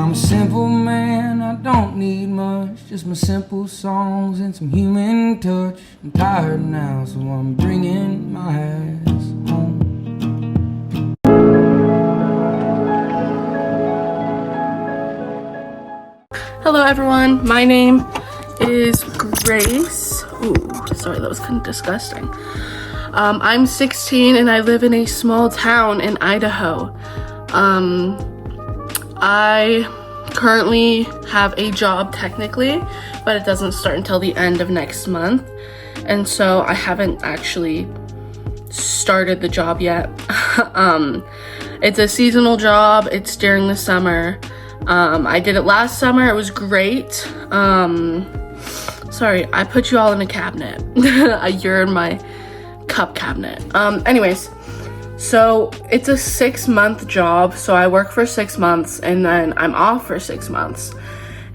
I'm a simple man, I don't need much, just my simple songs and some human touch. I'm tired now, so I'm bringing my ass home. Hello everyone, my name is Grace. Ooh, sorry, that was kind of disgusting. I'm 16 and I live in a small town in Idaho. I currently have a job technically, but it doesn't start until the end of next month. And so I haven't actually started the job yet. It's a seasonal job, it's during the summer. I did it last summer, it was great. Sorry, I put you all in a cabinet. You're in my cup cabinet. Anyways, so it's a 6-month job, so I work for 6 months and then I'm off for 6 months.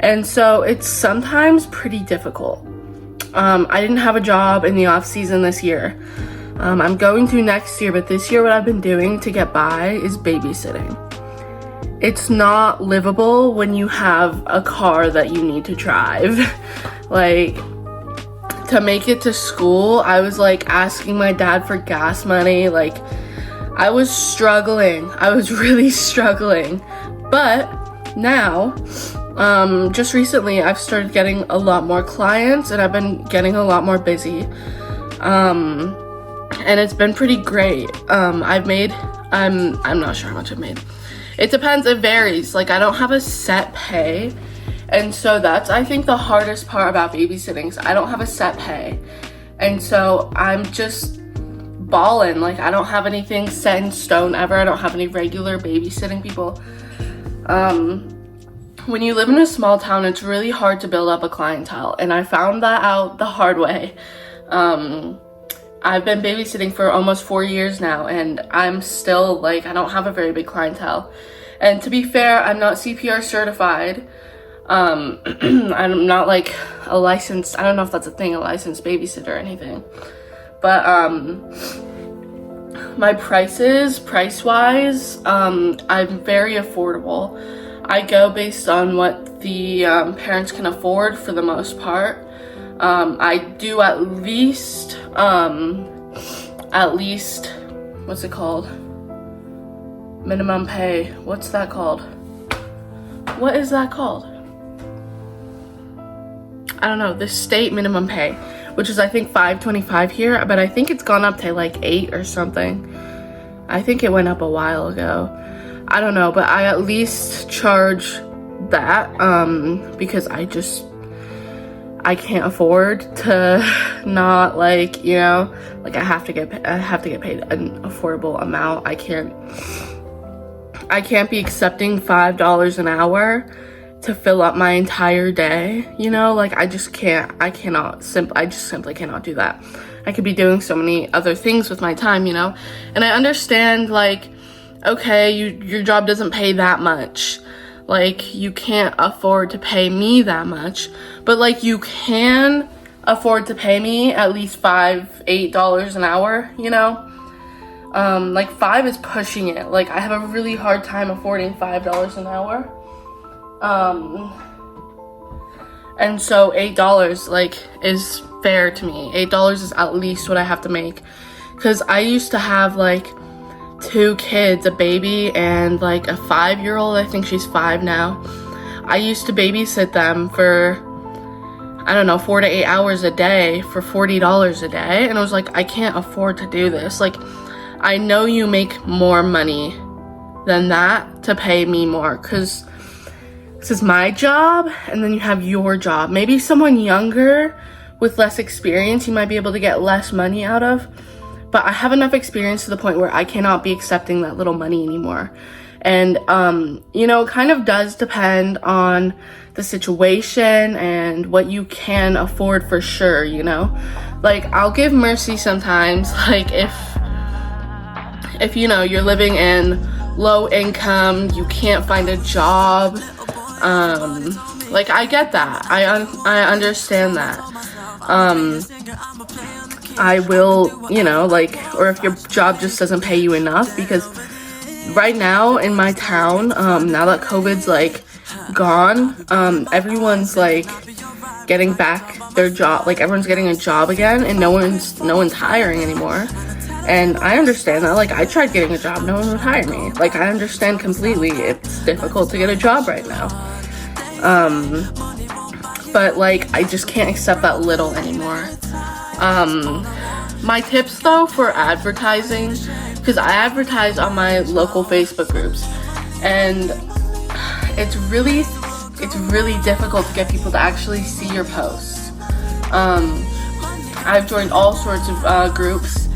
And so it's sometimes pretty difficult. I didn't have a job in the off season this year. I'm going to next year, but this year what I've been doing to get by is babysitting. It's not livable when you have a car that you need to drive. Like, to make it to school, I was like asking my dad for gas money. Like, I was struggling. I was really struggling. But now, just recently, I've started getting a lot more clients and I've been getting a lot more busy. And it's been pretty great. I'm not sure how much I've made. It depends, it varies. Like, I don't have a set pay. And so that's, I think, the hardest part about babysitting is I don't have a set pay. And so I'm just balling. Like, I don't have anything set in stone ever. I don't have any regular babysitting people. When you live in a small town, it's really hard to build up a clientele. And I found that out the hard way. I've been babysitting for almost 4 years now, and I'm still, like, I don't have a very big clientele. And to be fair, I'm not CPR certified. I'm not, like, a licensed, I don't know if that's a thing, a licensed babysitter or anything. But, my prices, price-wise, I'm very affordable. I go based on what the parents can afford for the most part. I do at least, what's it called? Minimum pay. What's that called? What is that called? I don't know, the state minimum pay, which is I think $5.25 here, but I think it's gone up to like $8 or something. I think it went up a while ago. I don't know, but I at least charge that, because I can't afford to not, like, you know, like I have to get paid an affordable amount. I can't be accepting $5 an hour to fill up my entire day, you know, like I just simply cannot do that. I could be doing so many other things with my time, you know, and I understand, like, okay, your job doesn't pay that much. Like, you can't afford to pay me that much, but, like, you can afford to pay me at least $8 an hour, you know? Like, 5 is pushing it. Like, I have a really hard time affording $5 an hour. And so $8, like, is fair to me. $8 is at least what I have to make. Because I used to have, like, 2 kids, a baby and like a 5-year-old. I think she's 5 now. I used to babysit them for, I don't know, 4 to 8 hours a day for $40 a day. And I was like, I can't afford to do this. Like, I know you make more money than that to pay me more, because this is my job and then you have your job. Maybe someone younger with less experience you might be able to get less money out of. But I have enough experience to the point where I cannot be accepting that little money anymore. And, you know, it kind of does depend on the situation and what you can afford for sure, you know? Like, I'll give mercy sometimes, like, if you know, you're living in low income, you can't find a job, like, I get that. I understand that. I will, you know, like, or if your job just doesn't pay you enough, because right now in my town, now that COVID's like gone, everyone's like getting back their job, like everyone's getting a job again, and no one's hiring anymore. And I understand that. Like, I tried getting a job, no one would hire me. Like, I understand completely, it's difficult to get a job right now. But like, I just can't accept that little anymore. My tips though for advertising, because I advertise on my local Facebook groups, and it's really difficult to get people to actually see your posts. I've joined all sorts of groups.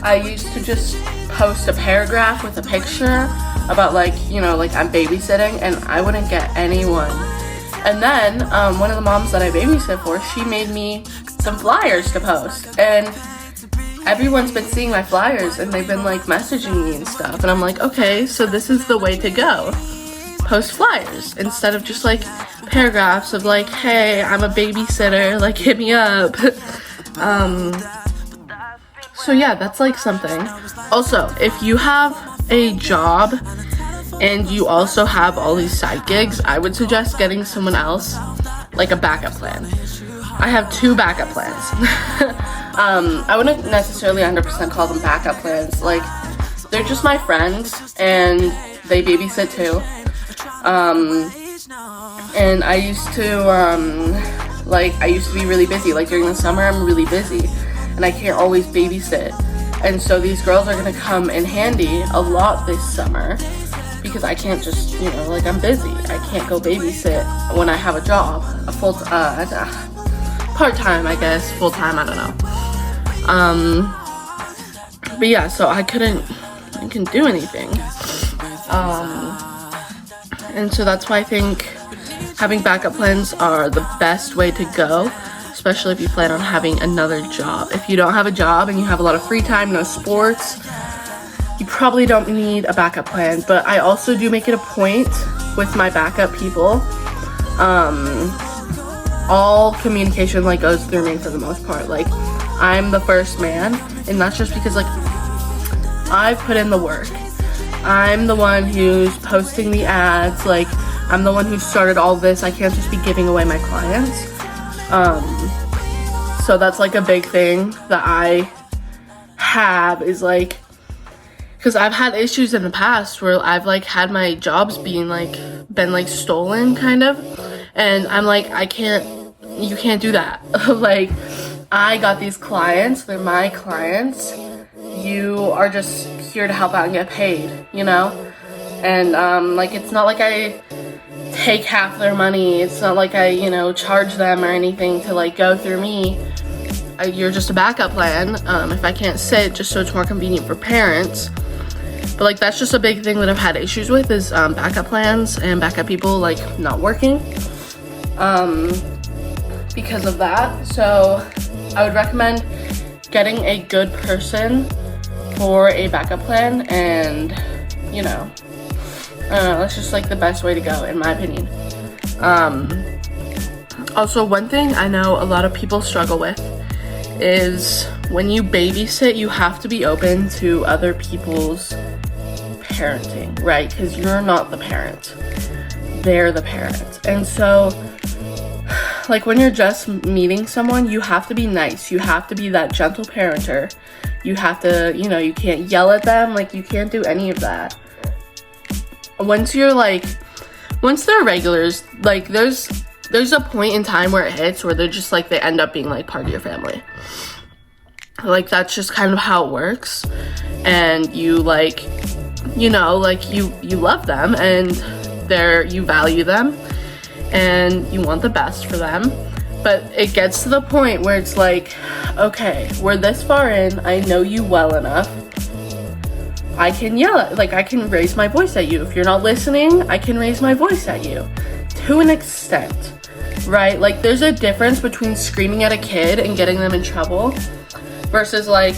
I used to just post a paragraph with a picture about like, you know, like I'm babysitting, and I wouldn't get anyone. And then one of the moms that I babysit for, she made me some flyers to post, and everyone's been seeing my flyers and they've been like messaging me and stuff, and I'm like, okay, so this is the way to go. Post flyers instead of just like paragraphs of like, hey, I'm a babysitter, like hit me up. So yeah, that's like something. Also, if you have a job and you also have all these side gigs, I would suggest getting someone else, like a backup plan. I have 2 backup plans. I wouldn't necessarily 100% call them backup plans. Like, they're just my friends and they babysit too. And I used to be really busy. Like, during the summer, I'm really busy and I can't always babysit. And so these girls are gonna come in handy a lot this summer, because I can't just, you know, like, I'm busy. I can't go babysit when I have a job, a part-time, I guess, full-time, I don't know. But yeah, so I couldn't do anything. And so that's why I think having backup plans are the best way to go, especially if you plan on having another job. If you don't have a job and you have a lot of free time, no sports, you probably don't need a backup plan. But I also do make it a point with my backup people. All communication like goes through me for the most part. Like, I'm the first man, and that's just because like I've put in the work. I'm the one who's posting the ads. Like, I'm the one who started all this. I can't just be giving away my clients. So that's like a big thing that I have, is like, because I've had issues in the past where I've like had my jobs been like stolen kind of, and I'm like, you can't do that. Like, I got these clients, they're my clients. You are just here to help out and get paid, you know? And like, it's not like I take half their money. It's not like I, you know, charge them or anything to like go through me. You're just a backup plan, if I can't sit, just so it's more convenient for parents. But like, that's just a big thing that I've had issues with, is backup plans and backup people like not working because of that. So I would recommend getting a good person for a backup plan, and you know, that's just like the best way to go, in my opinion. Also, one thing I know a lot of people struggle with is when you babysit, you have to be open to other people's parenting, right? Because you're not the parent, they're the parent. And so like, when you're just meeting someone, you have to be nice. You have to be that gentle parenter. You have to, you know, you can't yell at them. Like, you can't do any of that. Once they're regulars, like, there's a point in time where it hits where they're just like, they end up being like part of your family. Like, that's just kind of how it works. And you like, you know, like, you love them, and you value them, and you want the best for them. But it gets to the point where it's like, okay, we're this far in, I know you well enough, I can yell at, like, I can raise my voice at you. If you're not listening, I can raise my voice at you, to an extent, right? Like, there's a difference between screaming at a kid and getting them in trouble versus, like,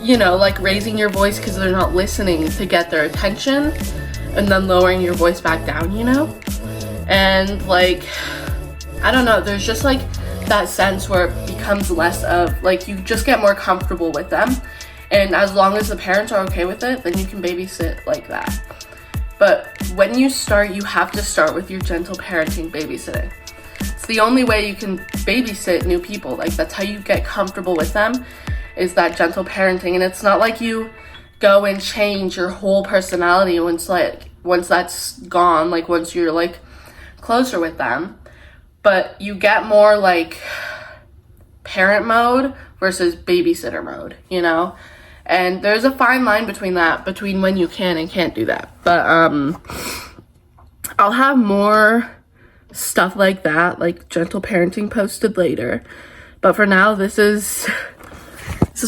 you know, like, raising your voice because they're not listening to get their attention, and then lowering your voice back down, you know? And like, I don't know, there's just like that sense where it becomes less of, like, you just get more comfortable with them, and as long as the parents are okay with it, then you can babysit like that. But when you start, you have to start with your gentle parenting babysitting. It's the only way you can babysit new people. Like, that's how you get comfortable with them, is that gentle parenting. And it's not like you go and change your whole personality once that's gone, like once you're like closer with them, but you get more like parent mode versus babysitter mode, you know? And there's a fine line between when you can and can't do that. But I'll have more stuff like that, like gentle parenting, posted later. But for now, this is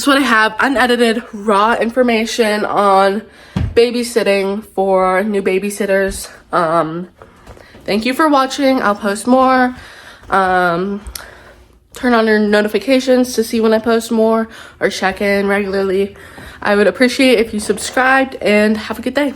what I have, unedited, raw information on babysitting for new babysitters. Thank you for watching. I'll post more. Turn on your notifications to see when I post more, or check in regularly. I would appreciate if you subscribed, and have a good day.